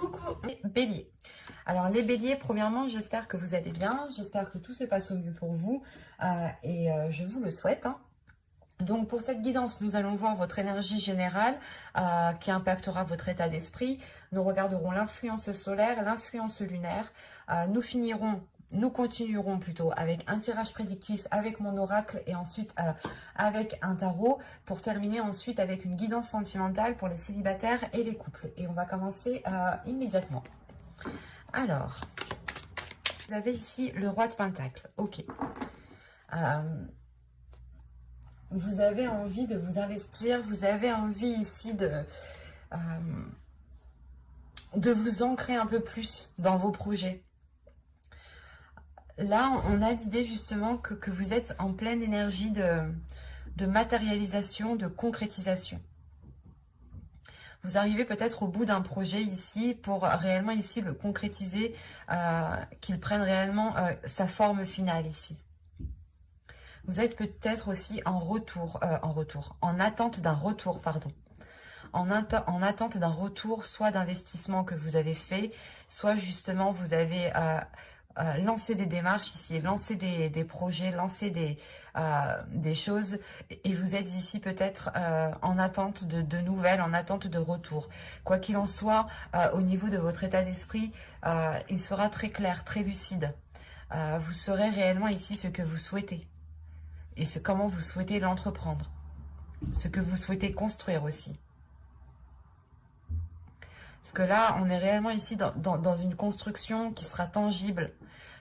Coucou les béliers. Alors les béliers, premièrement, j'espère que vous allez bien, j'espère que tout se passe au mieux pour vous je vous le souhaite. Donc pour cette guidance, nous allons voir votre énergie générale qui impactera votre état d'esprit. Nous regarderons l'influence solaire, l'influence lunaire. Nous continuerons plutôt avec un tirage prédictif avec mon oracle et ensuite avec un tarot pour terminer ensuite avec une guidance sentimentale pour les célibataires et les couples. Et on va commencer immédiatement. Alors, vous avez ici le roi de Pentacle. Ok. Vous avez envie de vous investir, vous avez envie ici de vous ancrer un peu plus dans vos projets. Là, on a l'idée justement que vous êtes en pleine énergie de matérialisation, de concrétisation. Vous arrivez peut-être au bout d'un projet ici pour réellement ici le concrétiser, qu'il prenne réellement sa forme finale ici. Vous êtes peut-être aussi en attente d'un retour, pardon. En attente d'un retour, soit d'investissement que vous avez fait, soit justement vous avez lancé des démarches ici, lancé des projets, lancé des choses, et vous êtes ici peut-être en attente de nouvelles, en attente de retour. Quoi qu'il en soit, au niveau de votre état d'esprit, il sera très clair, très lucide. Vous saurez réellement ici ce que vous souhaitez. Et comment vous souhaitez l'entreprendre. Ce que vous souhaitez construire aussi. Parce que là, on est réellement ici dans une construction qui sera tangible,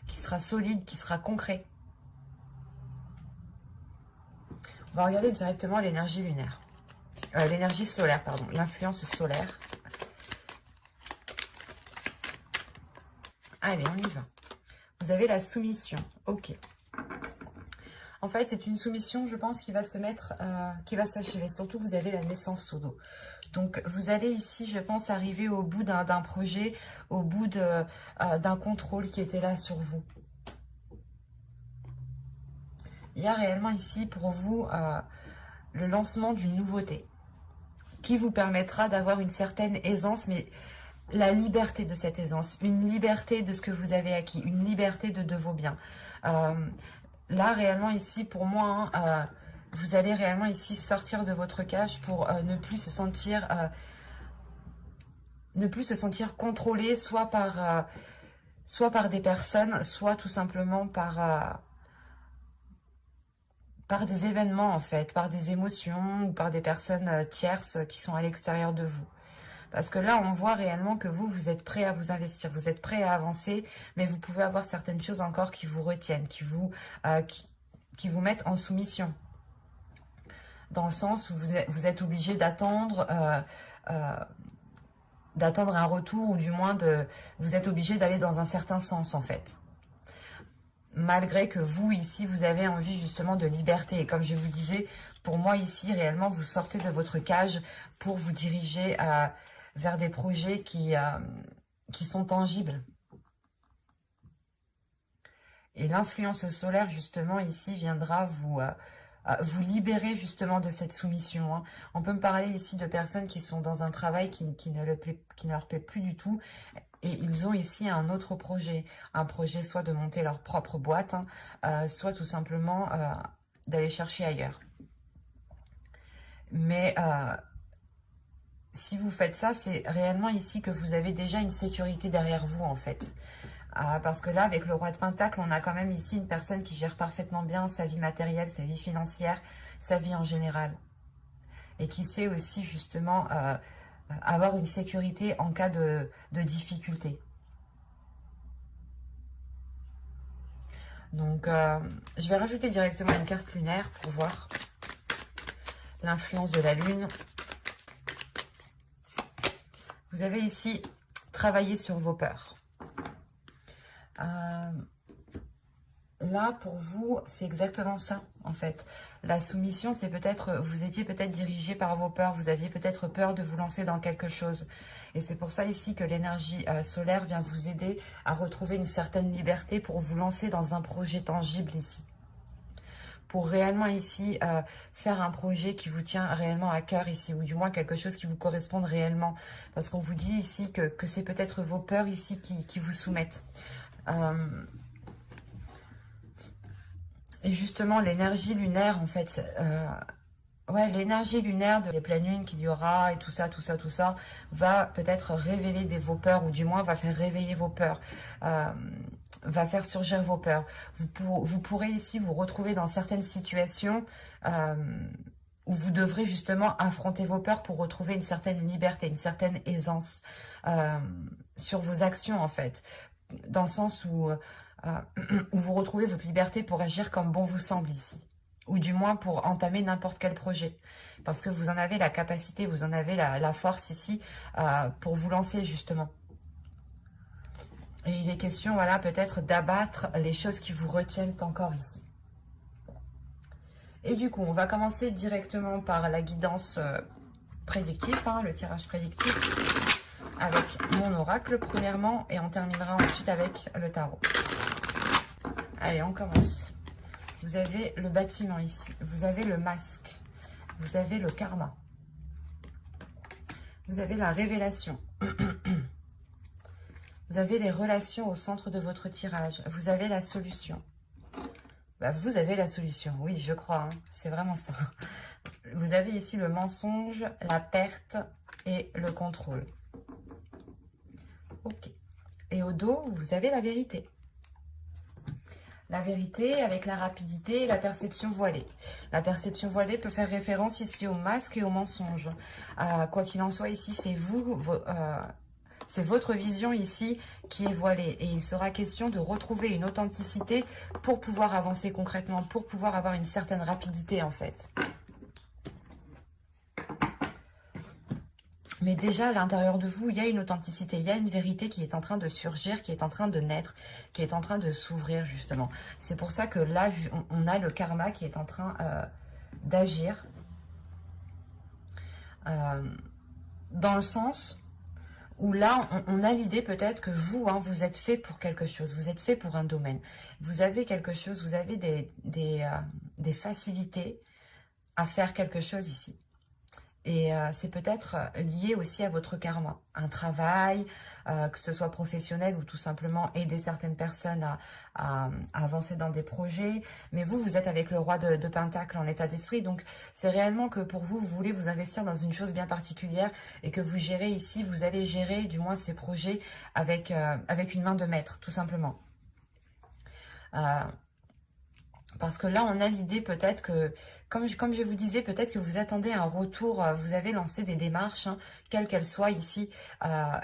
qui sera solide, qui sera concret. On va regarder directement l'énergie lunaire. L'énergie solaire, pardon. L'influence solaire. Allez, on y va. Vous avez la soumission. Ok. En fait, c'est une soumission, je pense, qui va se mettre, qui va s'achever. Surtout, vous avez la naissance au dos. Donc, vous allez ici, je pense, arriver au bout d'un projet, au bout d'un contrôle qui était là sur vous. Il y a réellement ici, pour vous, le lancement d'une nouveauté qui vous permettra d'avoir une certaine aisance, mais la liberté de cette aisance, une liberté de ce que vous avez acquis, une liberté de vos biens. Là, réellement, ici, pour moi, vous allez réellement ici sortir de votre cage pour ne plus se sentir contrôlé, soit par des personnes, soit tout simplement par des événements, en fait, par des émotions ou par des personnes tierces qui sont à l'extérieur de vous. Parce que là, on voit réellement que vous êtes prêt à vous investir, vous êtes prêt à avancer, mais vous pouvez avoir certaines choses encore qui vous retiennent, qui vous mettent en soumission. Dans le sens où vous êtes obligé d'attendre un retour, ou du moins vous êtes obligé d'aller dans un certain sens, en fait. Malgré que vous, ici, vous avez envie justement de liberté. Et comme je vous disais, pour moi, ici, réellement, vous sortez de votre cage pour vous diriger vers des projets qui sont tangibles. Et l'influence solaire, justement, ici, viendra vous libérer, justement, de cette soumission. Hein. On peut me parler ici de personnes qui sont dans un travail qui ne leur plaît plus du tout. Et ils ont ici un autre projet. Un projet soit de monter leur propre boîte, hein, soit tout simplement d'aller chercher ailleurs. Mais si vous faites ça, c'est réellement ici que vous avez déjà une sécurité derrière vous, en fait. Parce que là, avec le roi de Pentacle, on a quand même ici une personne qui gère parfaitement bien sa vie matérielle, sa vie financière, sa vie en général. Et qui sait aussi, justement, avoir une sécurité en cas de difficulté. Donc, je vais rajouter directement une carte lunaire pour voir l'influence de la lune. Vous avez ici travaillé sur vos peurs. Là, pour vous, c'est exactement ça, en fait. La soumission, c'est peut-être, vous étiez peut-être dirigé par vos peurs, vous aviez peut-être peur de vous lancer dans quelque chose. Et c'est pour ça ici que l'énergie solaire vient vous aider à retrouver une certaine liberté pour vous lancer dans un projet tangible ici. pour réellement ici faire un projet qui vous tient réellement à cœur ici, ou du moins quelque chose qui vous corresponde réellement. Parce qu'on vous dit ici que c'est peut-être vos peurs ici qui vous soumettent. Et justement, l'énergie lunaire, en fait, ouais, l'énergie lunaire de les pleines lunes qu'il y aura et tout ça, va peut-être révéler vos peurs, ou du moins va faire réveiller vos peurs, va faire surgir vos peurs. Vous pourrez ici vous retrouver dans certaines situations où vous devrez justement affronter vos peurs pour retrouver une certaine liberté, une certaine aisance sur vos actions, en fait. Dans le sens où vous retrouvez votre liberté pour agir comme bon vous semble ici. Ou du moins pour entamer n'importe quel projet. Parce que vous en avez la capacité, vous en avez la force ici pour vous lancer justement. Et il est question, voilà, peut-être d'abattre les choses qui vous retiennent encore ici. Et du coup, on va commencer directement par la guidance prédictive, le tirage prédictif, avec mon oracle premièrement, et on terminera ensuite avec le tarot. Allez, on commence. Vous avez le bâtiment ici, vous avez le masque, vous avez le karma, vous avez la révélation, vous avez les relations au centre de votre tirage, vous avez la solution. Vous avez la solution, oui, je crois, c'est vraiment ça. Vous avez ici le mensonge, la perte et le contrôle. Ok. Et au dos, vous avez la vérité. La vérité avec la rapidité et la perception voilée. La perception voilée peut faire référence ici au masque et au mensonge. Quoi qu'il en soit, ici, c'est c'est votre vision ici qui est voilée. Et il sera question de retrouver une authenticité pour pouvoir avancer concrètement, pour pouvoir avoir une certaine rapidité en fait. Mais déjà, à l'intérieur de vous, il y a une authenticité, il y a une vérité qui est en train de surgir, qui est en train de naître, qui est en train de s'ouvrir, justement. C'est pour ça que là, on a le karma qui est en train d'agir. Dans le sens où là, on a l'idée peut-être que vous, vous êtes fait pour quelque chose, vous êtes fait pour un domaine. Vous avez quelque chose, vous avez des facilités à faire quelque chose ici. Et c'est peut-être lié aussi à votre karma, un travail, que ce soit professionnel ou tout simplement aider certaines personnes à avancer dans des projets. Mais vous êtes avec le roi de Pentacle en état d'esprit, donc c'est réellement que pour vous, vous voulez vous investir dans une chose bien particulière et que vous gérez ici, vous allez gérer du moins ces projets avec une main de maître, tout simplement. Parce que là, on a l'idée peut-être que, comme je vous disais, peut-être que vous attendez un retour, vous avez lancé des démarches, quelles qu'elles soient ici,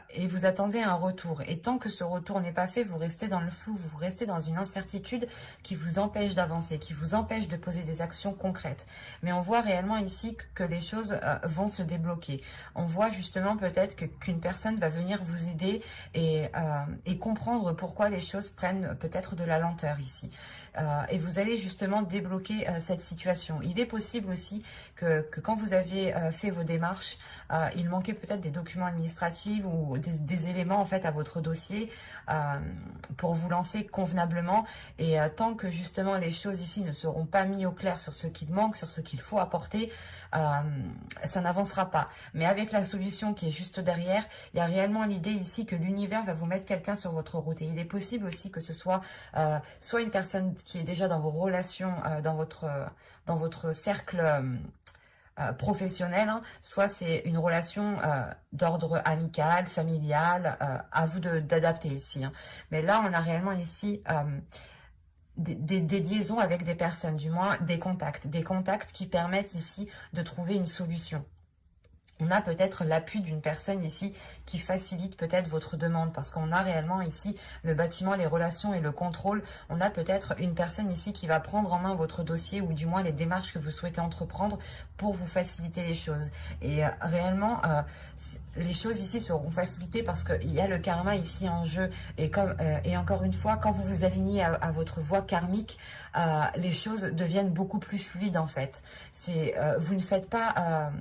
et vous attendez un retour. Et tant que ce retour n'est pas fait, vous restez dans le flou, vous restez dans une incertitude qui vous empêche d'avancer, qui vous empêche de poser des actions concrètes. Mais on voit réellement ici que les choses vont se débloquer. On voit justement peut-être qu'une personne va venir vous aider et comprendre pourquoi les choses prennent peut-être de la lenteur ici. Et vous allez justement débloquer cette situation. Il est possible aussi que quand vous aviez fait vos démarches, il manquait peut-être des documents administratifs ou des éléments en fait à votre dossier pour vous lancer convenablement. Et tant que justement les choses ici ne seront pas mises au clair sur ce qu'il manque, sur ce qu'il faut apporter, ça n'avancera pas. Mais avec la solution qui est juste derrière, il y a réellement l'idée ici que l'univers va vous mettre quelqu'un sur votre route. Et il est possible aussi que ce soit soit une personne qui est déjà dans vos relations, dans votre cercle professionnel, soit c'est une relation d'ordre amical, familial, à vous d'adapter ici. Mais là, on a réellement ici des liaisons avec des personnes, du moins des contacts qui permettent ici de trouver une solution. On a peut-être l'appui d'une personne ici qui facilite peut-être votre demande parce qu'on a réellement ici le bâtiment, les relations et le contrôle. On a peut-être une personne ici qui va prendre en main votre dossier ou du moins les démarches que vous souhaitez entreprendre pour vous faciliter les choses. Et réellement, les choses ici seront facilitées parce qu'il y a le karma ici en jeu. Et encore une fois, quand vous vous alignez à votre voie karmique, les choses deviennent beaucoup plus fluides en fait. Vous ne faites pas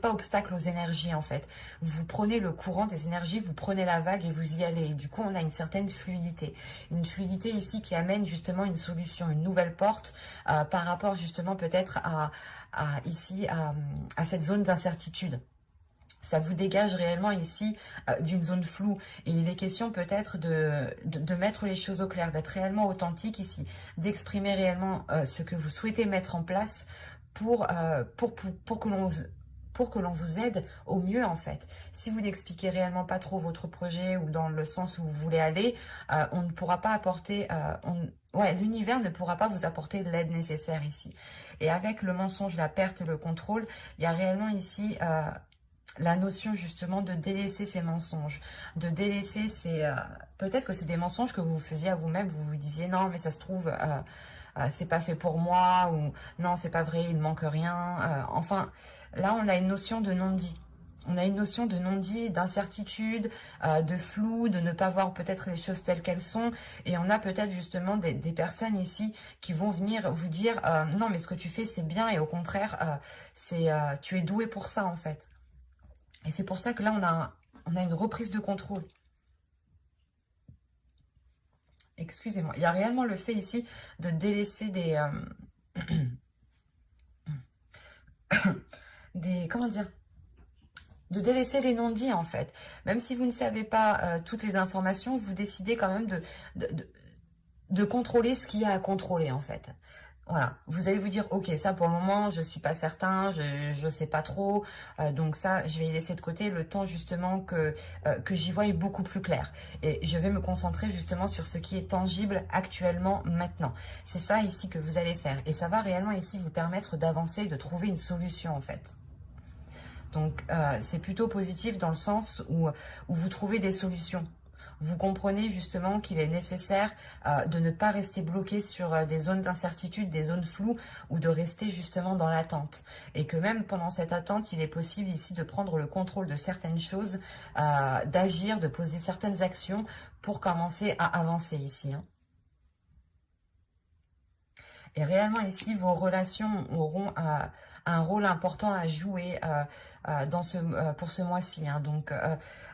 obstacle avec aux énergies en fait. Vous prenez le courant des énergies, vous prenez la vague et vous y allez. Et du coup, on a une certaine fluidité. Une fluidité ici qui amène justement une solution, une nouvelle porte par rapport justement peut-être à cette zone d'incertitude. Ça vous dégage réellement ici d'une zone floue. Et il est question peut-être de mettre les choses au clair, d'être réellement authentique ici, d'exprimer réellement ce que vous souhaitez mettre en place pour que l'on vous aide au mieux en fait. Si vous n'expliquez réellement pas trop votre projet ou dans le sens où vous voulez aller, on ne pourra pas apporter... l'univers ne pourra pas vous apporter l'aide nécessaire ici. Et avec le mensonge, la perte et le contrôle, il y a réellement ici... la notion justement de délaisser ces mensonges, de délaisser ces... peut-être que c'est des mensonges que vous faisiez à vous-même, vous vous disiez non mais ça se trouve c'est pas fait pour moi, ou non c'est pas vrai, il ne manque rien. Enfin là on a une notion de non-dit. On a une notion de non-dit, d'incertitude, de flou, de ne pas voir peut-être les choses telles qu'elles sont. Et on a peut-être justement des personnes ici qui vont venir vous dire non mais ce que tu fais c'est bien et au contraire tu es doué pour ça en fait. Et c'est pour ça que là, on a une reprise de contrôle. Excusez-moi. Il y a réellement le fait ici de délaisser comment dire, de délaisser les non-dits, en fait. Même si vous ne savez pas toutes les informations, vous décidez quand même de contrôler ce qu'il y a à contrôler, en fait. Voilà, vous allez vous dire, ok, ça pour le moment, je suis pas certain, je sais pas trop, donc ça, je vais y laisser de côté le temps justement que j'y voie beaucoup plus clair. Et je vais me concentrer justement sur ce qui est tangible actuellement, maintenant. C'est ça ici que vous allez faire. Et ça va réellement ici vous permettre d'avancer, de trouver une solution en fait. Donc, c'est plutôt positif dans le sens où vous trouvez des solutions. Vous comprenez justement qu'il est nécessaire de ne pas rester bloqué sur des zones d'incertitude, des zones floues, ou de rester justement dans l'attente. Et que même pendant cette attente, il est possible ici de prendre le contrôle de certaines choses, d'agir, de poser certaines actions pour commencer à avancer ici. Hein. Et réellement ici, vos relations auront un rôle important à jouer pour ce mois-ci. Hein. Donc,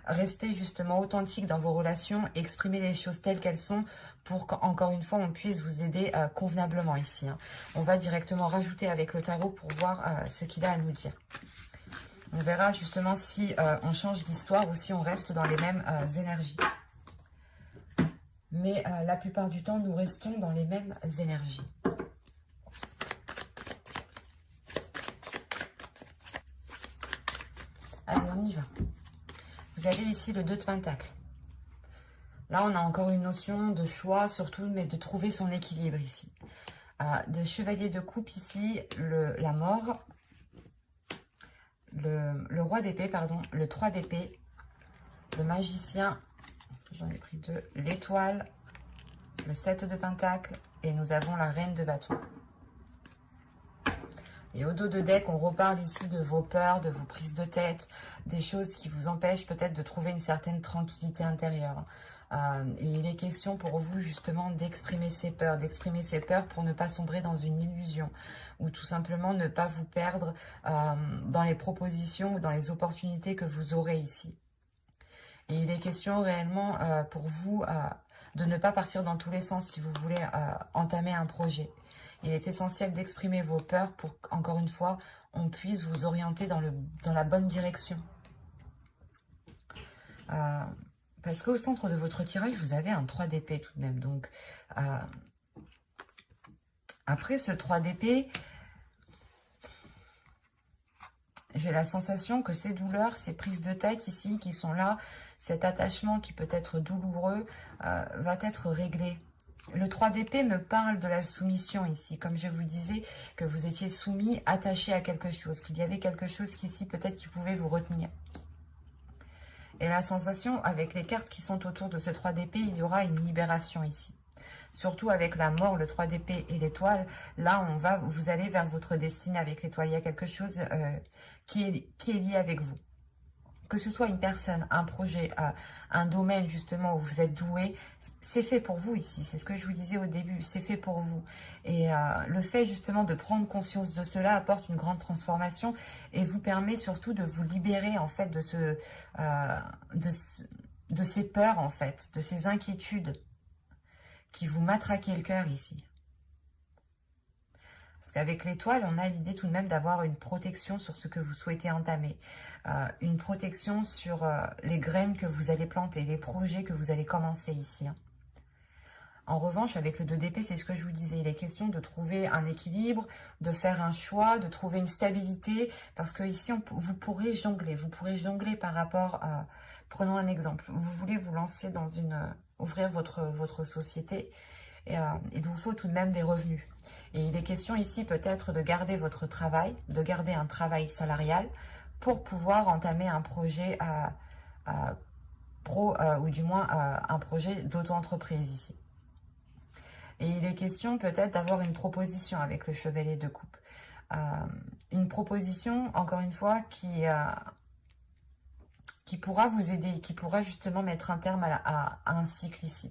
restez justement authentique dans vos relations, exprimez les choses telles qu'elles sont pour qu'encore une fois, on puisse vous aider convenablement ici. Hein. On va directement rajouter avec le tarot pour voir ce qu'il a à nous dire. On verra justement si on change d'histoire ou si on reste dans les mêmes énergies. Mais la plupart du temps, nous restons dans les mêmes énergies. Allez, on y va. Vous avez ici le 2 de Pentacle. Là, on a encore une notion de choix, surtout, mais de trouver son équilibre ici. De Chevalier de Coupe ici, la mort, le Roi d'épée, pardon, le 3 d'épée, le Magicien, j'en ai pris 2, l'Étoile, le 7 de Pentacle, et nous avons la Reine de bâton. Et au dos de deck, on reparle ici de vos peurs, de vos prises de tête, des choses qui vous empêchent peut-être de trouver une certaine tranquillité intérieure. Et il est question pour vous justement d'exprimer ces peurs pour ne pas sombrer dans une illusion ou tout simplement ne pas vous perdre dans les propositions ou dans les opportunités que vous aurez ici. Et il est question réellement pour vous de ne pas partir dans tous les sens si vous voulez entamer un projet. Il est essentiel d'exprimer vos peurs pour qu'encore une fois, on puisse vous orienter dans la bonne direction. Parce qu'au centre de votre tirage, vous avez un 3 d'épée tout de même. Donc, après ce 3 d'épée, j'ai la sensation que ces douleurs, ces prises de tête ici qui sont là, cet attachement qui peut être douloureux, va être réglé. Le 3 d'épée me parle de la soumission ici. Comme je vous disais, que vous étiez soumis, attaché à quelque chose. Qu'il y avait quelque chose qu'ici, peut-être, qui pouvait vous retenir. Et la sensation, avec les cartes qui sont autour de ce 3 d'épée, il y aura une libération ici. Surtout avec la mort, le 3 d'épée et l'étoile. Là, vous allez vers votre destinée avec l'étoile. Il y a quelque chose qui est lié avec vous. que ce soit une personne, un projet, un domaine justement où vous êtes doué, c'est fait pour vous ici. C'est ce que je vous disais au début, c'est fait pour vous. Et le fait justement de prendre conscience de cela apporte une grande transformation et vous permet surtout de vous libérer en fait de ces peurs en fait, de ces inquiétudes qui vous matraquaient le cœur ici. Parce qu'avec l'étoile, on a l'idée tout de même d'avoir une protection sur ce que vous souhaitez entamer. Une protection sur les graines que vous allez planter, les projets que vous allez commencer ici. Hein. En revanche, avec le 2 d'épée, c'est ce que je vous disais. Il est question de trouver un équilibre, de faire un choix, de trouver une stabilité. Parce que ici, vous pourrez jongler. Vous pourrez jongler par rapport à... Prenons un exemple. Vous voulez vous lancer dans ouvrir votre société. Et il vous faut tout de même des revenus. Et il est question ici peut-être de garder votre travail, de garder un travail salarial pour pouvoir entamer un projet pro ou du moins un projet d'auto-entreprise ici. Et il est question peut-être d'avoir une proposition avec le chevalier de coupe. Une proposition, encore une fois, qui pourra vous aider, qui pourra justement mettre un terme à un cycle ici.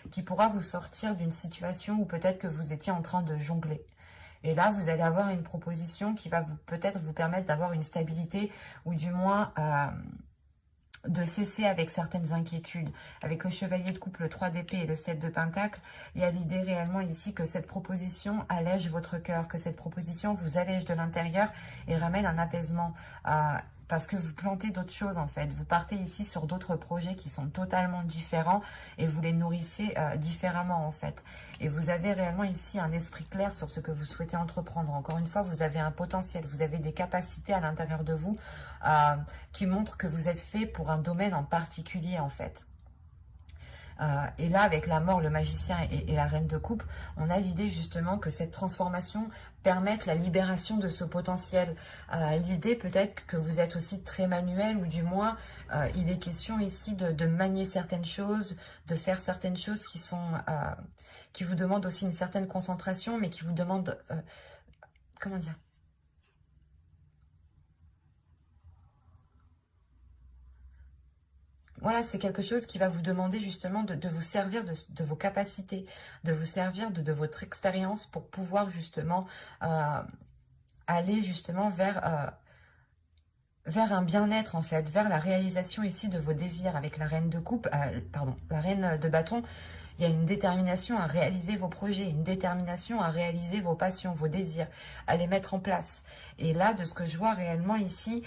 Qui pourra vous sortir d'une situation où peut-être que vous étiez en train de jongler. Et là, vous allez avoir une proposition qui va peut-être vous permettre d'avoir une stabilité ou du moins de cesser avec certaines inquiétudes. Avec le chevalier de coupe, le 3 d'épée et le 7 de pentacle, il y a l'idée réellement ici que cette proposition allège votre cœur, que cette proposition vous allège de l'intérieur et ramène un apaisement. Parce que vous plantez d'autres choses en fait. Vous partez ici sur d'autres projets qui sont totalement différents et vous les nourrissez différemment en fait. Et vous avez réellement ici un esprit clair sur ce que vous souhaitez entreprendre. Encore une fois, vous avez un potentiel, vous avez des capacités à l'intérieur de vous qui montrent que vous êtes fait pour un domaine en particulier en fait. Et là, avec la mort, le magicien et la reine de coupe, on a l'idée justement que cette transformation permette la libération de ce potentiel. L'idée peut-être que vous êtes aussi très manuel, ou du moins, il est question ici de manier certaines choses, de faire certaines choses qui vous demandent aussi une certaine concentration, mais qui vous demandent... comment dire ? Voilà, c'est quelque chose qui va vous demander justement de vous servir de vos capacités, de vous servir de votre expérience pour pouvoir justement aller justement vers un bien-être en fait, vers la réalisation ici de vos désirs. Avec la reine de coupe, la reine de bâton, il y a une détermination à réaliser vos projets, une détermination à réaliser vos passions, vos désirs, à les mettre en place. Et là, de ce que je vois réellement ici,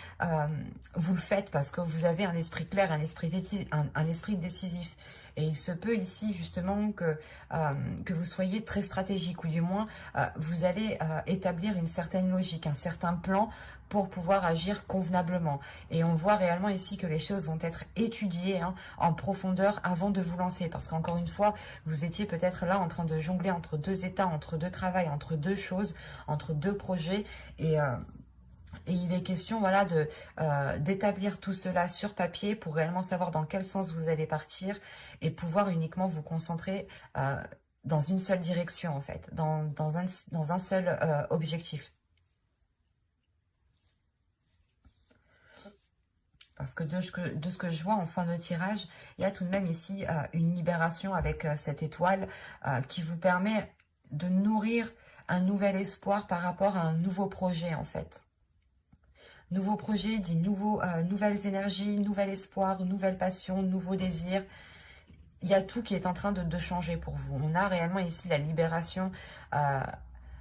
vous le faites parce que vous avez un esprit clair, un esprit décisif. Et il se peut ici justement que vous soyez très stratégique, ou du moins vous allez établir une certaine logique, un certain plan pour pouvoir agir convenablement. Et on voit réellement ici que les choses vont être étudiées en profondeur avant de vous lancer. Parce qu'encore une fois, vous étiez peut-être là en train de jongler entre deux états, entre deux travails, entre deux choses, entre deux projets. Et il est question voilà, d'établir tout cela sur papier pour réellement savoir dans quel sens vous allez partir et pouvoir uniquement vous concentrer dans une seule direction en fait, dans un seul objectif. Parce que de ce que je vois en fin de tirage, il y a tout de même ici une libération avec cette étoile qui vous permet de nourrir un nouvel espoir par rapport à un nouveau projet en fait. Nouveau projet dit nouvelles énergies, nouvel espoir, nouvelle passion, nouveaux désirs. Il y a tout qui est en train de changer pour vous. On a réellement ici la libération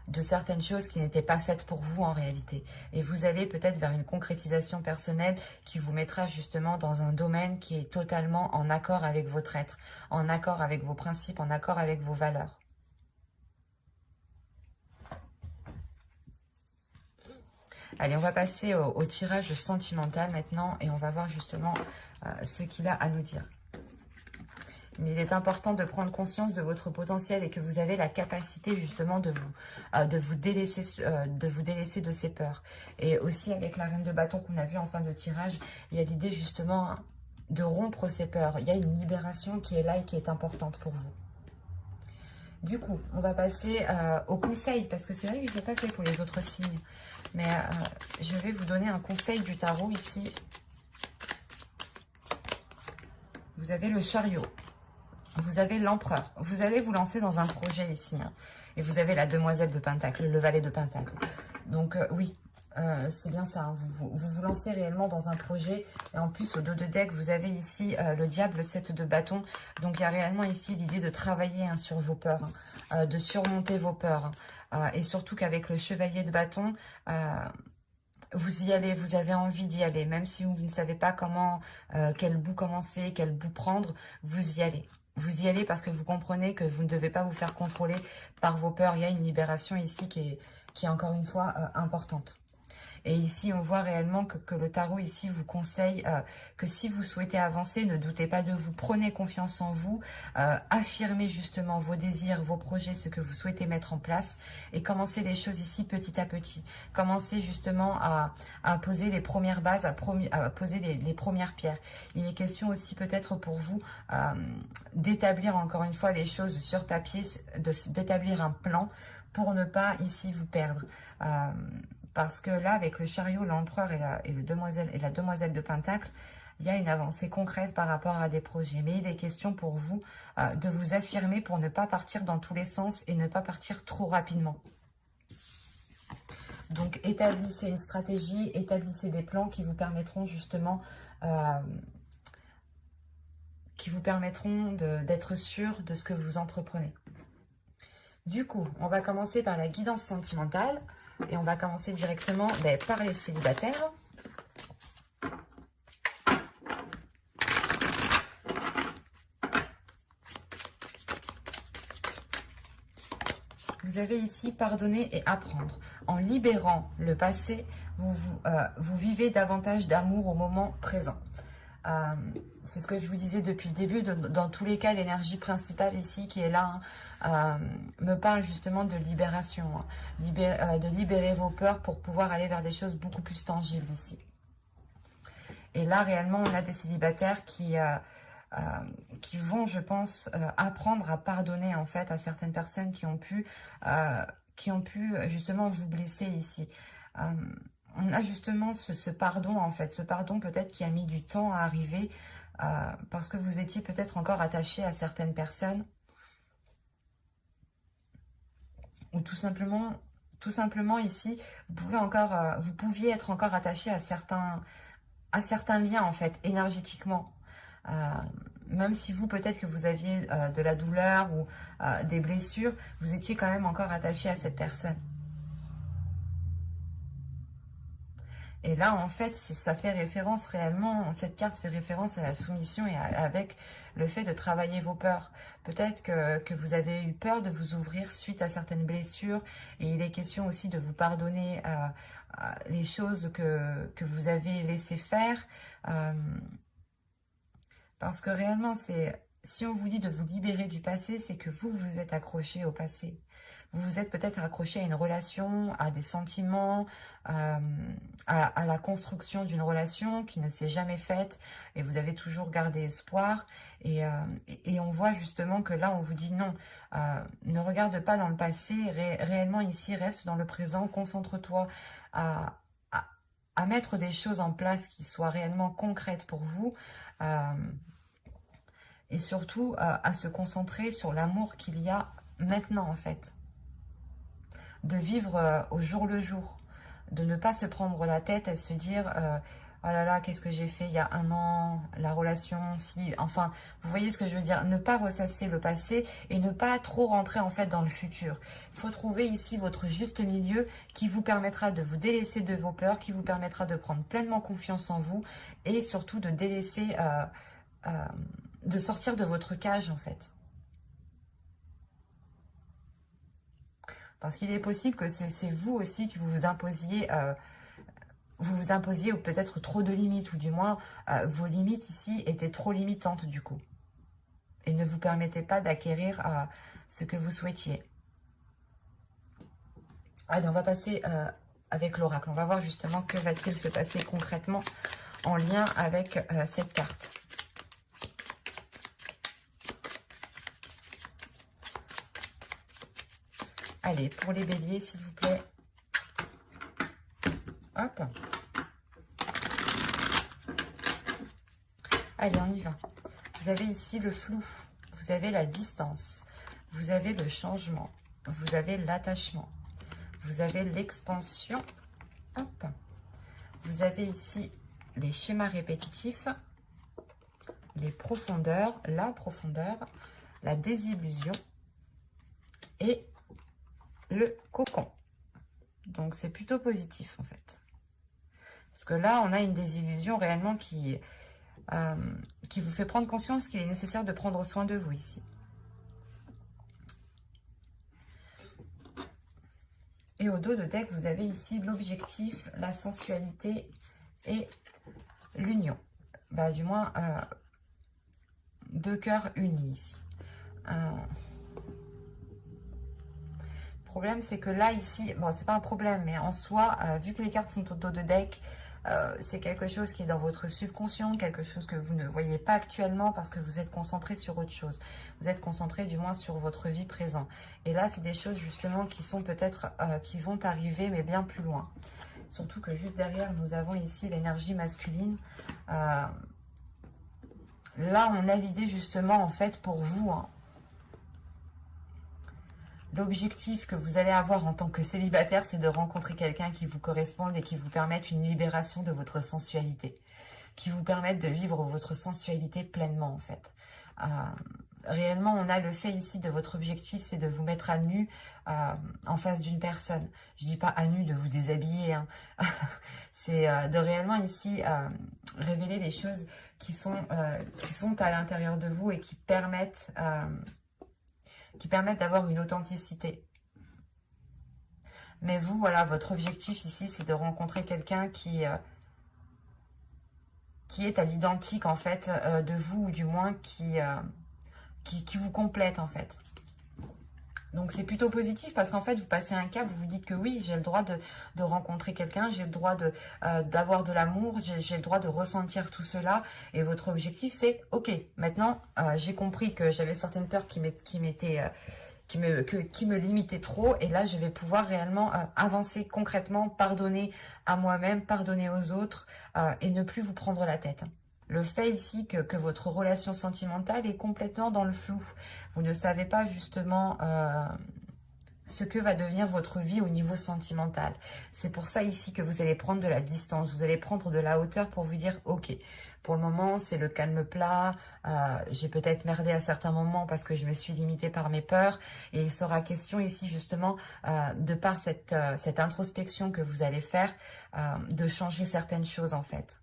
de certaines choses qui n'étaient pas faites pour vous en réalité. Et vous allez peut-être vers une concrétisation personnelle qui vous mettra justement dans un domaine qui est totalement en accord avec votre être, en accord avec vos principes, en accord avec vos valeurs. Allez, on va passer au tirage sentimental maintenant et on va voir justement ce qu'il a à nous dire. Mais il est important de prendre conscience de votre potentiel et que vous avez la capacité justement de vous délaisser de ces peurs. Et aussi avec la reine de bâton qu'on a vue en fin de tirage, il y a l'idée justement de rompre ces peurs. Il y a une libération qui est là et qui est importante pour vous. Du coup, on va passer au conseil, parce que c'est vrai que je ne l'ai pas fait pour les autres signes. Mais je vais vous donner un conseil du tarot ici Vous avez le chariot. Vous avez l'empereur. Vous allez vous lancer dans un projet ici. Hein. Et vous avez la demoiselle de Pentacle, le valet de Pentacle. Donc oui, c'est bien ça. Hein. Vous lancez réellement dans un projet. Et en plus, au dos de deck, vous avez ici le diable, le 7 de bâton. Donc il y a réellement ici l'idée de travailler hein, sur vos peurs. Hein, de surmonter vos peurs. Hein. Et surtout qu'avec le chevalier de bâton... vous y allez, vous avez envie d'y aller. Même si vous ne savez pas comment, quel bout commencer, quel bout prendre, vous y allez. Vous y allez parce que vous comprenez que vous ne devez pas vous faire contrôler par vos peurs. Il y a une libération ici qui est encore une fois importante. Et ici, on voit réellement que le tarot ici vous conseille que si vous souhaitez avancer, ne doutez pas de vous, prenez confiance en vous, affirmez justement vos désirs, vos projets, ce que vous souhaitez mettre en place et commencez les choses ici petit à petit. Commencez justement à poser les premières bases, à poser les premières pierres. Il est question aussi peut-être pour vous d'établir encore une fois les choses sur papier, d'établir un plan pour ne pas ici vous perdre. Parce que là, avec le chariot, l'empereur et la demoiselle de Pentacle, il y a une avancée concrète par rapport à des projets. Mais il est question pour vous de vous affirmer pour ne pas partir dans tous les sens et ne pas partir trop rapidement. Donc, établissez une stratégie, établissez des plans qui vous permettront justement d'être sûr de ce que vous entreprenez. Du coup, on va commencer par la guidance sentimentale. Et on va commencer directement par les célibataires. Vous avez ici pardonner et apprendre. En libérant le passé, vous vivez davantage d'amour au moment présent. C'est ce que je vous disais depuis le début. Dans tous les cas, l'énergie principale ici qui est là me parle justement de libération. Hein, de libérer vos peurs pour pouvoir aller vers des choses beaucoup plus tangibles ici. Et là, réellement, on a des célibataires qui vont, je pense, apprendre à pardonner en fait à certaines personnes qui ont pu justement vous blesser ici. On a justement ce pardon, en fait, ce pardon peut-être qui a mis du temps à arriver parce que vous étiez peut-être encore attaché à certaines personnes ou tout simplement ici, vous pouviez être encore attaché à certains liens, en fait, énergétiquement. Même si vous, peut-être que vous aviez de la douleur ou des blessures, vous étiez quand même encore attaché à cette personne. Et là, en fait, ça fait référence réellement, cette carte fait référence à la soumission et avec le fait de travailler vos peurs. Peut-être que vous avez eu peur de vous ouvrir suite à certaines blessures. Et il est question aussi de vous pardonner les choses que vous avez laissé faire. Parce que réellement, si on vous dit de vous libérer du passé, c'est que vous vous êtes accroché au passé. Vous vous êtes peut-être accroché à une relation, à des sentiments, à la construction d'une relation qui ne s'est jamais faite et vous avez toujours gardé espoir. Et on voit justement que là, on vous dit non, ne regarde pas dans le passé, réellement ici, reste dans le présent, concentre-toi à mettre des choses en place qui soient réellement concrètes pour vous. Et surtout à se concentrer sur l'amour qu'il y a maintenant en fait. De vivre au jour le jour, de ne pas se prendre la tête et se dire oh là là, qu'est-ce que j'ai fait il y a un an, la relation, si, enfin, vous voyez ce que je veux dire, ne pas ressasser le passé et ne pas trop rentrer en fait dans le futur. Il faut trouver ici votre juste milieu qui vous permettra de vous délaisser de vos peurs, qui vous permettra de prendre pleinement confiance en vous et surtout de délaisser, de sortir de votre cage en fait. Parce qu'il est possible que c'est vous aussi qui vous vous imposiez ou peut-être trop de limites, ou du moins vos limites ici étaient trop limitantes du coup. Et ne vous permettez pas d'acquérir ce que vous souhaitiez. Allez, on va passer avec l'oracle. On va voir justement que va-t-il se passer concrètement en lien avec cette carte. Allez, pour les béliers, s'il vous plaît. Hop. Allez, on y va. Vous avez ici le flou, vous avez la distance, vous avez le changement, vous avez l'attachement, vous avez l'expansion, hop. Vous avez ici les schémas répétitifs, les profondeurs, la désillusion et le cocon. Donc, c'est plutôt positif, en fait. Parce que là, on a une désillusion réellement qui vous fait prendre conscience qu'il est nécessaire de prendre soin de vous ici. Et au dos de deck, vous avez ici l'objectif, la sensualité et l'union. Bah, du moins, deux cœurs unis ici. Le problème, c'est que là, ici, bon, c'est pas un problème, mais en soi, vu que les cartes sont au dos de deck, c'est quelque chose qui est dans votre subconscient, quelque chose que vous ne voyez pas actuellement parce que vous êtes concentré sur autre chose. Vous êtes concentré du moins sur votre vie présente. Et là, c'est des choses justement qui sont peut-être, qui vont arriver, mais bien plus loin. Surtout que juste derrière, nous avons ici l'énergie masculine. Là, on a l'idée justement, en fait, pour vous, hein, l'objectif que vous allez avoir en tant que célibataire, c'est de rencontrer quelqu'un qui vous corresponde et qui vous permette une libération de votre sensualité, qui vous permette de vivre votre sensualité pleinement, en fait. Réellement, on a le fait ici de votre objectif, c'est de vous mettre à nu en face d'une personne. Je dis pas à nu de vous déshabiller, hein. C'est de réellement ici révéler les choses qui sont à l'intérieur de vous et qui permettent d'avoir une authenticité. Mais vous, voilà, votre objectif ici, c'est de rencontrer quelqu'un qui est à l'identique, en fait, de vous, ou du moins qui vous complète, en fait. Donc, c'est plutôt positif parce qu'en fait, vous passez un cap, vous vous dites que oui, j'ai le droit de rencontrer quelqu'un, j'ai le droit d'avoir de l'amour, j'ai le droit de ressentir tout cela. Et votre objectif, c'est, ok, maintenant, j'ai compris que j'avais certaines peurs qui me limitaient trop. Et là, je vais pouvoir réellement avancer concrètement, pardonner à moi-même, pardonner aux autres et ne plus vous prendre la tête. Le fait ici que votre relation sentimentale est complètement dans le flou. Vous ne savez pas justement ce que va devenir votre vie au niveau sentimental. C'est pour ça ici que vous allez prendre de la distance, vous allez prendre de la hauteur pour vous dire, ok, pour le moment, c'est le calme plat, j'ai peut-être merdé à certains moments parce que je me suis limitée par mes peurs, et il sera question ici justement, de par cette introspection que vous allez faire, de changer certaines choses en fait.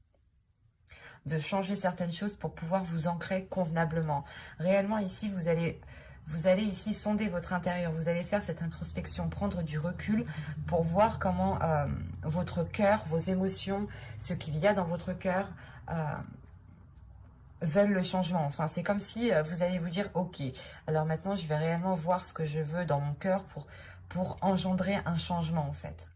De changer certaines choses pour pouvoir vous ancrer convenablement. Réellement ici, vous allez ici sonder votre intérieur, vous allez faire cette introspection, prendre du recul pour voir comment votre cœur, vos émotions, ce qu'il y a dans votre cœur veulent le changement. Enfin, c'est comme si vous allez vous dire, ok, alors maintenant je vais réellement voir ce que je veux dans mon cœur pour engendrer un changement en fait.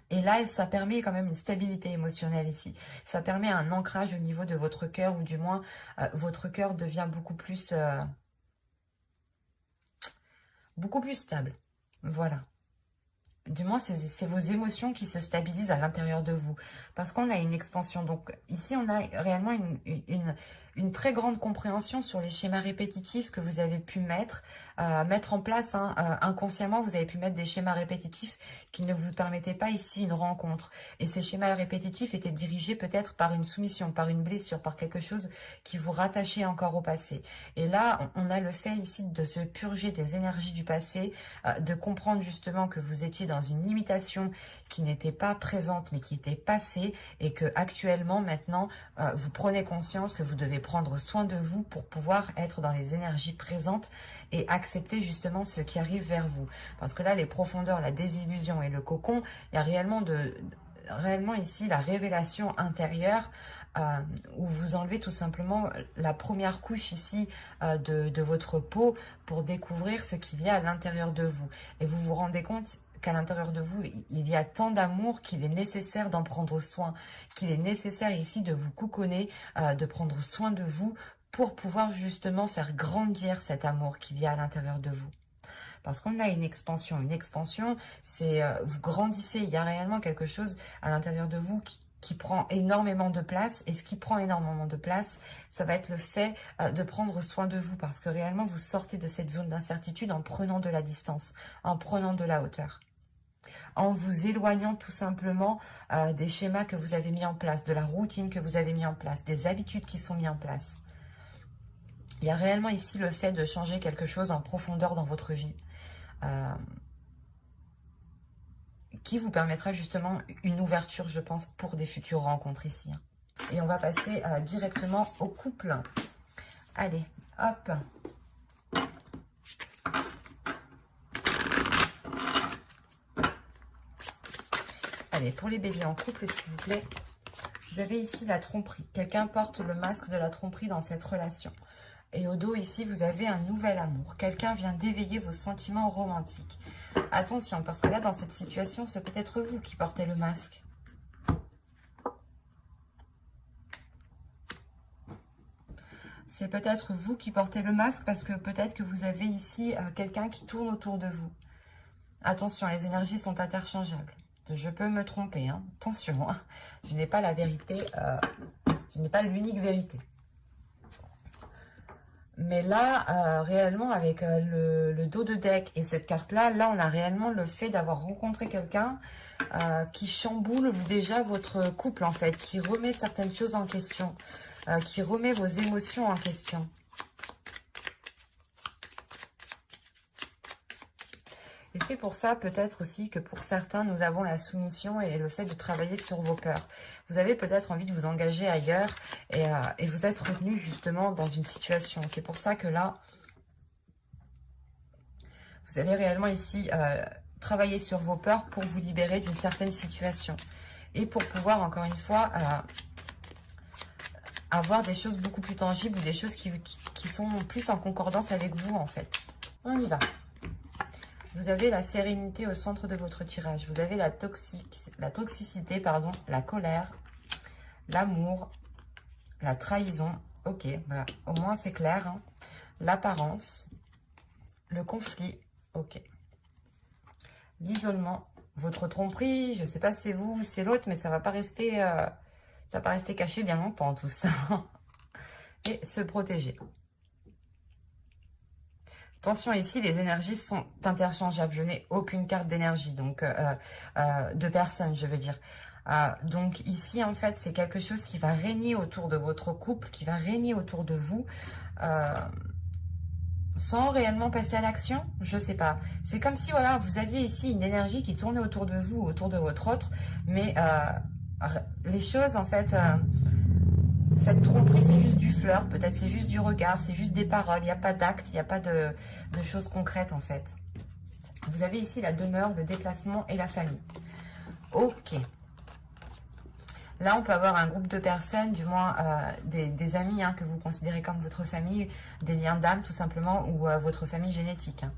Et là, ça permet quand même une stabilité émotionnelle ici. Ça permet un ancrage au niveau de votre cœur, ou du moins, votre cœur devient beaucoup plus stable. Voilà. Du moins, c'est vos émotions qui se stabilisent à l'intérieur de vous. Parce qu'on a une expansion. Donc ici, on a réellement une très grande compréhension sur les schémas répétitifs que vous avez pu mettre en place, hein, inconsciemment. Vous avez pu mettre des schémas répétitifs qui ne vous permettaient pas ici une rencontre. Et ces schémas répétitifs étaient dirigés peut-être par une soumission, par une blessure, par quelque chose qui vous rattachait encore au passé. Et là, on a le fait ici de se purger des énergies du passé, de comprendre justement que vous étiez dans une limitation qui n'était pas présente mais qui était passée, et que actuellement maintenant vous prenez conscience que vous devez prendre soin de vous pour pouvoir être dans les énergies présentes et accepter justement ce qui arrive vers vous. Parce que là, les profondeurs, la désillusion et le cocon, il y a réellement ici la révélation intérieure, où vous enlevez tout simplement la première couche ici de votre peau pour découvrir ce qu'il y a à l'intérieur de vous. Et vous vous rendez compte qu'à l'intérieur de vous, il y a tant d'amour qu'il est nécessaire d'en prendre soin, qu'il est nécessaire ici de vous couconner, de prendre soin de vous pour pouvoir justement faire grandir cet amour qu'il y a à l'intérieur de vous. Parce qu'on a une expansion. Une expansion, c'est vous grandissez. Il y a réellement quelque chose à l'intérieur de vous qui prend énormément de place. Et ce qui prend énormément de place, ça va être le fait de prendre soin de vous. Parce que réellement, vous sortez de cette zone d'incertitude en prenant de la distance, en prenant de la hauteur. En vous éloignant tout simplement des schémas que vous avez mis en place, de la routine que vous avez mis en place, des habitudes qui sont mises en place. Il y a réellement ici le fait de changer quelque chose en profondeur dans votre vie. Qui vous permettra justement une ouverture, je pense, pour des futures rencontres ici. Et on va passer directement au couple. Allez, hop. Allez, pour les béliers en couple, s'il vous plaît, vous avez ici la tromperie. Quelqu'un porte le masque de la tromperie dans cette relation. Et au dos, ici, vous avez un nouvel amour. Quelqu'un vient d'éveiller vos sentiments romantiques. Attention, parce que là, dans cette situation, c'est peut-être vous qui portez le masque. C'est peut-être vous qui portez le masque parce que peut-être que vous avez ici quelqu'un qui tourne autour de vous. Attention, les énergies sont interchangeables. Je peux me tromper, hein. Attention, hein. Je n'ai pas la vérité, je n'ai pas l'unique vérité. Mais là, réellement, avec le dos de deck et cette carte-là, là, on a réellement le fait d'avoir rencontré quelqu'un qui chamboule déjà votre couple, en fait, qui remet certaines choses en question, qui remet vos émotions en question. Et c'est pour ça, peut-être aussi, que pour certains, nous avons la soumission et le fait de travailler sur vos peurs. Vous avez peut-être envie de vous engager ailleurs et vous êtes retenu justement dans une situation. C'est pour ça que là, vous allez réellement ici travailler sur vos peurs pour vous libérer d'une certaine situation. Et pour pouvoir, encore une fois, avoir des choses beaucoup plus tangibles ou des choses qui sont plus en concordance avec vous, en fait. On y va. Vous avez la sérénité au centre de votre tirage. Vous avez la toxicité, pardon, la colère, l'amour, la trahison. Ok, bah, au moins c'est clair. Hein. L'apparence, le conflit. Ok. L'isolement, votre tromperie. Je ne sais pas si c'est vous ou c'est l'autre, mais ça ne va pas rester, ça va pas rester caché bien longtemps tout ça. Et se protéger. Attention, ici, les énergies sont interchangeables. Je n'ai aucune carte d'énergie, donc de personne, je veux dire. Donc ici, en fait, c'est quelque chose qui va régner autour de votre couple, qui va régner autour de vous, sans réellement passer à l'action. Je sais pas. C'est comme si, voilà, vous aviez ici une énergie qui tournait autour de vous, autour de votre autre, mais les choses, en fait... cette tromperie, c'est juste du flirt, peut-être c'est juste du regard, c'est juste des paroles, il n'y a pas d'acte, il n'y a pas de choses concrètes en fait. Vous avez ici la demeure, le déplacement et la famille. Ok. Là, on peut avoir un groupe de personnes, du moins des amis hein, que vous considérez comme votre famille, des liens d'âme tout simplement, ou votre famille génétique. Hein.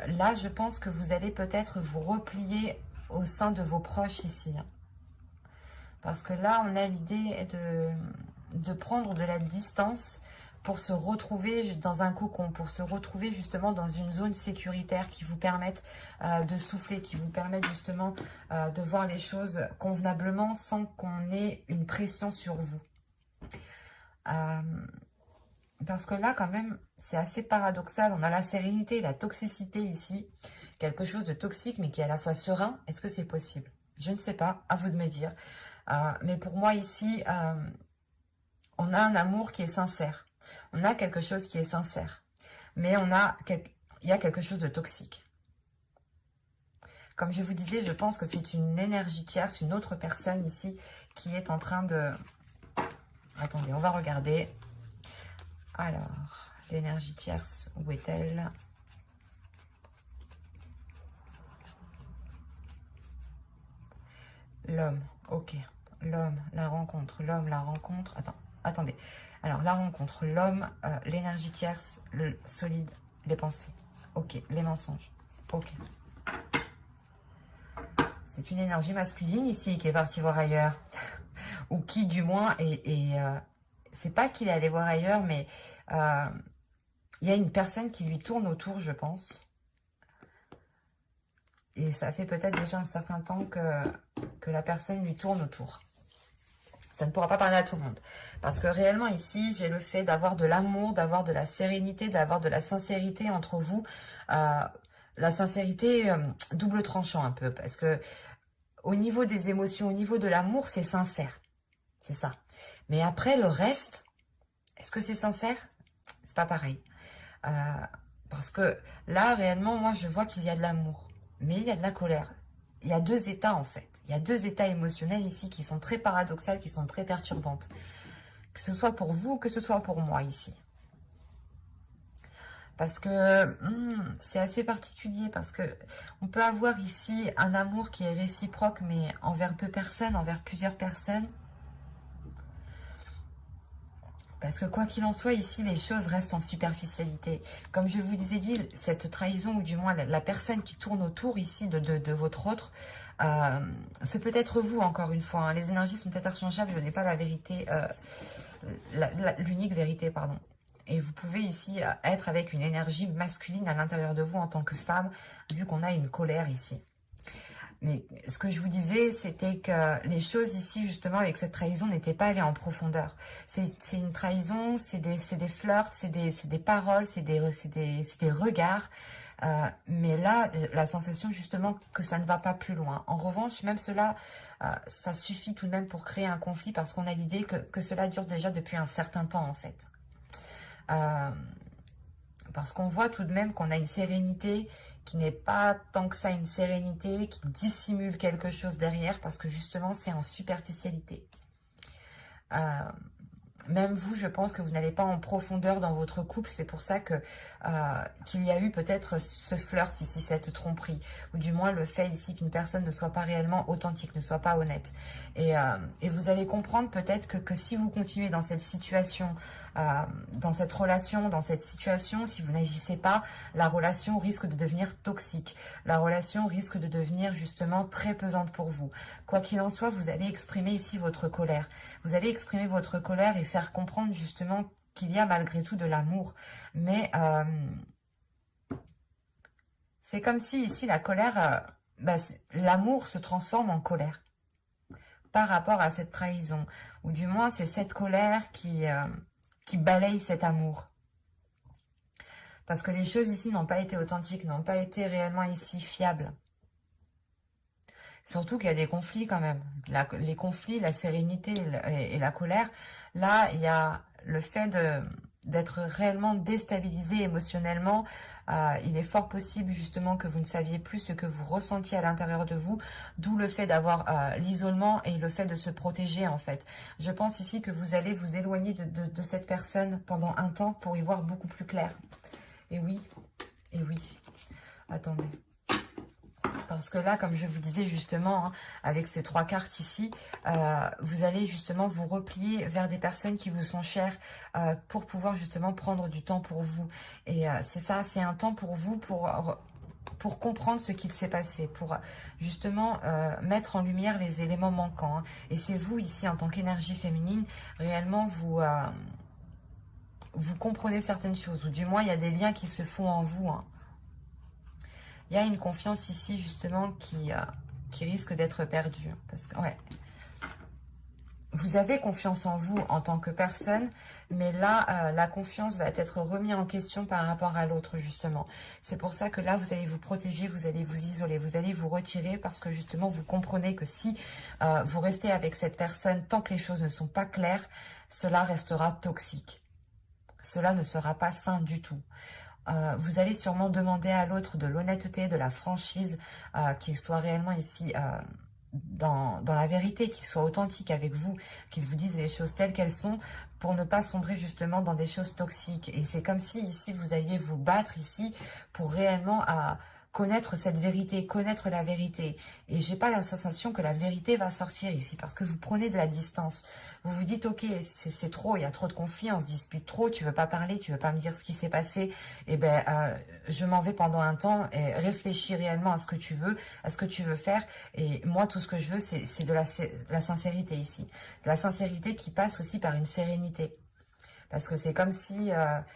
Là, je pense que vous allez peut-être vous replier au sein de vos proches ici. Hein. Parce que là, on a l'idée de prendre de la distance pour se retrouver dans un cocon, pour se retrouver justement dans une zone sécuritaire qui vous permette de souffler, qui vous permette justement de voir les choses convenablement sans qu'on ait une pression sur vous. Parce que là, quand même, c'est assez paradoxal. On a la sérénité, la toxicité ici. Quelque chose de toxique, mais qui est à la fois serein. Est-ce que c'est possible? Je ne sais pas, à vous de me dire. Mais pour moi ici, on a un amour qui est sincère. On a quelque chose qui est sincère. Mais il y a quelque chose de toxique. Comme je vous disais, je pense que c'est une énergie tierce, une autre personne ici qui est en train de... Attendez, on va regarder. Alors, l'énergie tierce, où est-elle? L'homme, ok. L'homme, la rencontre, l'homme, la rencontre. Attendez. Alors, la rencontre, l'homme, l'énergie tierce, le solide, les pensées. Ok, les mensonges. Ok. C'est une énergie masculine ici qui est partie voir ailleurs. Ou qui, du moins, c'est pas qu'il est allé voir ailleurs, mais il y a une personne qui lui tourne autour, je pense. Et ça fait peut-être déjà un certain temps que la personne lui tourne autour. Ça ne pourra pas parler à tout le monde. Parce que réellement ici, j'ai le fait d'avoir de l'amour, d'avoir de la sérénité, d'avoir de la sincérité entre vous. La sincérité double tranchant un peu. Parce que au niveau des émotions, au niveau de l'amour, c'est sincère. C'est ça. Mais après, le reste, est-ce que c'est sincère? C'est pas pareil. Parce que là, réellement, moi, je vois qu'il y a de l'amour. Mais il y a de la colère. Il y a deux états, en fait. Il y a deux états émotionnels ici qui sont très paradoxales, qui sont très perturbantes. Que ce soit pour vous, que ce soit pour moi, ici. Parce que c'est assez particulier, parce que on peut avoir ici un amour qui est réciproque, mais envers deux personnes, envers plusieurs personnes. Parce que quoi qu'il en soit, ici, les choses restent en superficialité. Comme je vous ai dit, cette trahison, ou du moins la personne qui tourne autour ici de votre autre, c'est peut-être vous, encore une fois. Hein. Les énergies sont interchangeables, je n'ai pas la vérité, l'unique vérité, pardon. Et vous pouvez ici être avec une énergie masculine à l'intérieur de vous en tant que femme, vu qu'on a une colère ici. Mais ce que je vous disais, c'était que les choses ici, justement, avec cette trahison, n'étaient pas allées en profondeur. C'est une trahison, c'est des flirts, c'est des paroles, c'est des regards. Mais là, la sensation, justement, que ça ne va pas plus loin. En revanche, même cela, ça suffit tout de même pour créer un conflit, parce qu'on a l'idée que cela dure déjà depuis un certain temps, en fait. Parce qu'on voit tout de même qu'on a une sérénité qui n'est pas tant que ça une sérénité, qui dissimule quelque chose derrière, parce que justement, c'est en superficialité. Même vous, je pense que vous n'allez pas en profondeur dans votre couple. C'est pour ça qu'il y a eu peut-être ce flirt ici, cette tromperie. Ou du moins le fait ici qu'une personne ne soit pas réellement authentique, ne soit pas honnête. Et vous allez comprendre peut-être que si vous continuez dans cette situation, dans cette relation, dans cette situation, si vous n'agissez pas, la relation risque de devenir toxique. La relation risque de devenir justement très pesante pour vous. Quoi qu'il en soit, vous allez exprimer ici votre colère. Vous allez exprimer votre colère et faire comprendre justement qu'il y a malgré tout de l'amour. Mais c'est comme si ici la colère, l'amour se transforme en colère par rapport à cette trahison. Ou du moins c'est cette colère qui balaye cet amour. Parce que les choses ici n'ont pas été authentiques, n'ont pas été réellement ici fiables. Surtout qu'il y a des conflits quand même. Les conflits, la sérénité et la colère, là, il y a le fait d'être réellement déstabilisé émotionnellement. Il est fort possible justement que vous ne saviez plus ce que vous ressentiez à l'intérieur de vous, d'où le fait d'avoir l'isolement et le fait de se protéger en fait. Je pense ici que vous allez vous éloigner de cette personne pendant un temps pour y voir beaucoup plus clair. Et oui, attendez. Parce que là, comme je vous disais justement, hein, avec ces trois cartes ici, vous allez justement vous replier vers des personnes qui vous sont chères pour pouvoir justement prendre du temps pour vous. Et c'est ça, c'est un temps pour vous pour comprendre ce qu'il s'est passé, pour justement mettre en lumière les éléments manquants. Hein. Et c'est vous ici, en tant qu'énergie féminine, réellement vous comprenez certaines choses, ou du moins il y a des liens qui se font en vous. Hein. Il y a une confiance ici, justement, qui risque d'être perdue. Parce que, ouais, vous avez confiance en vous en tant que personne, mais là, la confiance va être remise en question par rapport à l'autre, justement. C'est pour ça que là, vous allez vous protéger, vous allez vous isoler, vous allez vous retirer, parce que, justement, vous comprenez que si vous restez avec cette personne, tant que les choses ne sont pas claires, cela restera toxique. Cela ne sera pas sain du tout. Vous allez sûrement demander à l'autre de l'honnêteté, de la franchise, qu'il soit réellement ici dans la vérité, qu'il soit authentique avec vous, qu'il vous dise les choses telles qu'elles sont pour ne pas sombrer justement dans des choses toxiques. Et c'est comme si ici vous alliez vous battre ici pour réellement connaître cette vérité, connaître la vérité. Et j'ai pas la sensation que la vérité va sortir ici, parce que vous prenez de la distance. Vous vous dites, ok, c'est trop, il y a trop de conflits, on se dispute trop, tu veux pas parler, tu veux pas me dire ce qui s'est passé, et je m'en vais pendant un temps et réfléchis réellement à ce que tu veux, à ce que tu veux faire. Et moi, tout ce que je veux, c'est de la sincérité ici. De la sincérité qui passe aussi par une sérénité. Parce que c'est comme si,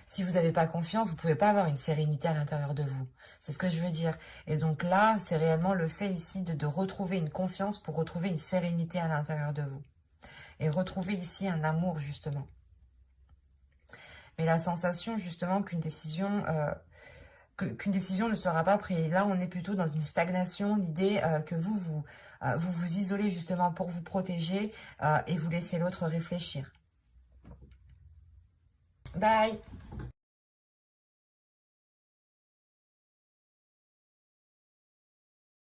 si vous n'avez pas confiance, vous ne pouvez pas avoir une sérénité à l'intérieur de vous. C'est ce que je veux dire. Et donc là, c'est réellement le fait ici de retrouver une confiance pour retrouver une sérénité à l'intérieur de vous. Et retrouver ici un amour, justement. Mais la sensation, justement, qu'une décision ne sera pas prise. Là, on est plutôt dans une stagnation, l'idée que vous vous isolez justement pour vous protéger et vous laissez l'autre réfléchir. Bye!